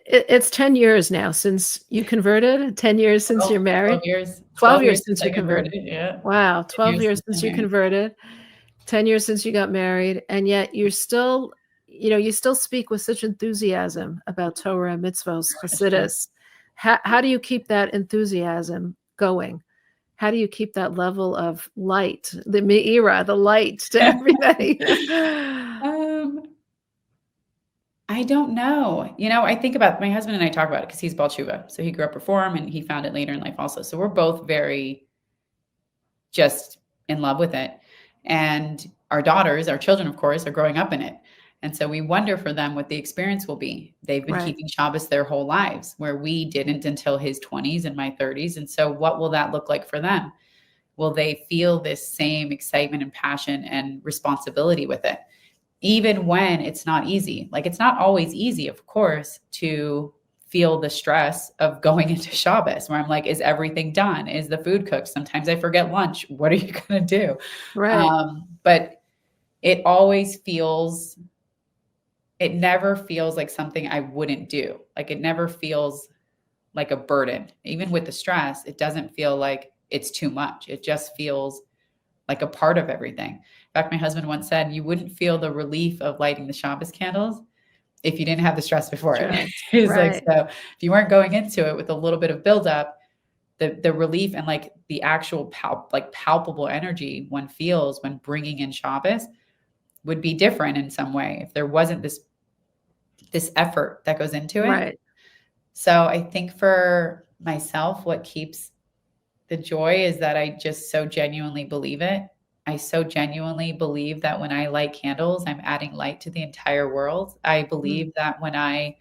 it's 10 years now since you converted, 10 years since you're 12 married, years, 12 years years since since you I converted. converted. Yeah. Wow, 10 12 years years since I'm since you married. converted, 10 years since you got married, and yet you're still, you still speak with such enthusiasm about Torah, mitzvos, That's true. Hasidus. How do you keep that enthusiasm going? How do you keep that level of light, the me'ira, the light to everybody? Um, I don't know. I think about my husband and I talk about it because he's Baal Tshuva. So he grew up Reform and he found it later in life also. So we're both very just in love with it. And our daughters, our children, of course, are growing up in it. And so we wonder for them what the experience will be. They've been Right. keeping Shabbos their whole lives, where we didn't until his 20s and my 30s. And so what will that look like for them? Will they feel this same excitement and passion and responsibility with it? Even when it's not easy. Like, it's not always easy, of course, to feel the stress of going into Shabbos, where I'm like, is everything done? Is the food cooked? Sometimes I forget lunch. What are you going to do? Right. But it always feels, it never feels like something I wouldn't do. Like, it never feels like a burden. Even with the stress, it doesn't feel like it's too much. It just feels like a part of everything. In fact, my husband once said, you wouldn't feel the relief of lighting the Shabbos candles if you didn't have the stress before it. Stress. He was like, Right. so if you weren't going into it with a little bit of buildup, the relief and like the actual palpable energy one feels when bringing in Shabbos would be different in some way if there wasn't this effort that goes into it. Right. So I think for myself, what keeps the joy is that I just so genuinely believe it. I so genuinely believe that when I light candles, I'm adding light to the entire world. I believe that when I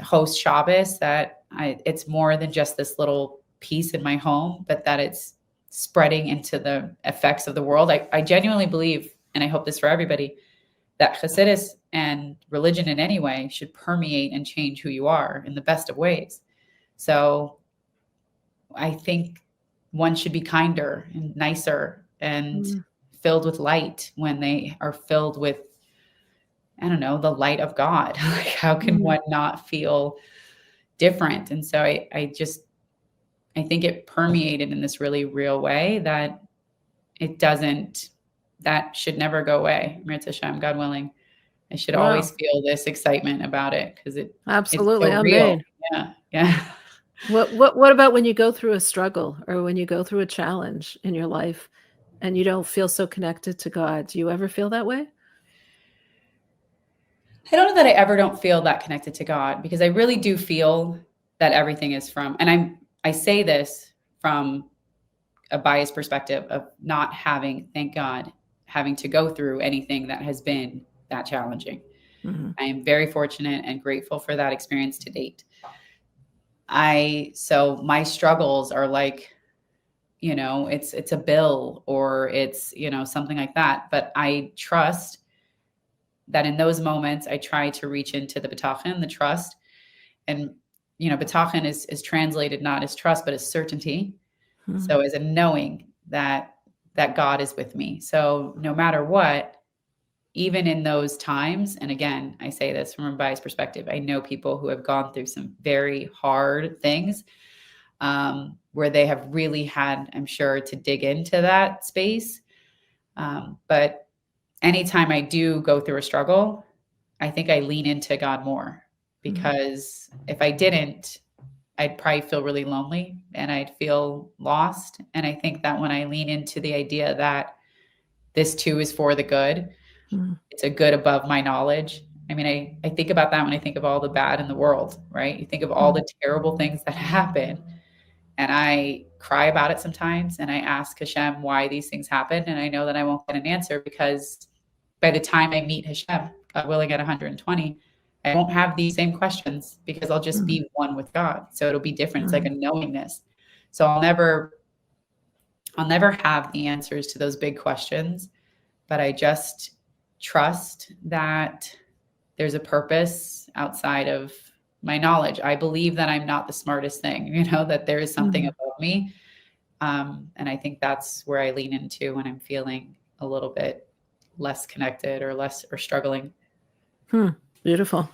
host Shabbos, that it's more than just this little piece in my home, but that it's spreading into the effects of the world. I genuinely believe, and I hope this for everybody, that Hasidus and religion in any way should permeate and change who you are in the best of ways. So I think one should be kinder and nicer and filled with light when they are filled with, I don't know, the light of God. Like, how can one not feel different? And so I think it permeated in this really real way that that should never go away. Mirz Hashem, God willing. I should Wow. always feel this excitement about it because it's Absolutely. so real. Amen. Yeah. Yeah. What about when you go through a struggle or when you go through a challenge in your life and you don't feel so connected to God? Do you ever feel that way? I don't know that I ever don't feel that connected to God, because I really do feel that everything is from, and I say this from a biased perspective of not having, thank God, having to go through anything that has been that challenging. I am very fortunate and grateful for that experience to date. So my struggles are like, it's a bill or it's, something like that. But I trust that in those moments, I try to reach into the bitachon, the trust. And, bitachon is translated not as trust, but as certainty. So as a knowing that God is with me. So no matter what, even in those times, and again, I say this from a biased perspective, I know people who have gone through some very hard things, where they have really had, I'm sure, to dig into that space. But anytime I do go through a struggle, I think I lean into God more, because if I didn't, I'd probably feel really lonely and I'd feel lost. And I think that when I lean into the idea that this too is for the good, it's a good above my knowledge. I mean, I think about that when I think of all the bad in the world, right? You think of all the terrible things that happen, and I cry about it sometimes. And I ask Hashem why these things happen. And I know that I won't get an answer, because by the time I meet Hashem, God willing, at 120, I won't have these same questions, because I'll just be one with God. So it'll be different. It's like a knowingness. So I'll never have the answers to those big questions, but I just trust that there's a purpose outside of my knowledge. I believe that I'm not the smartest thing, that there is something above me. And I think that's where I lean into when I'm feeling a little bit less connected or struggling. Beautiful.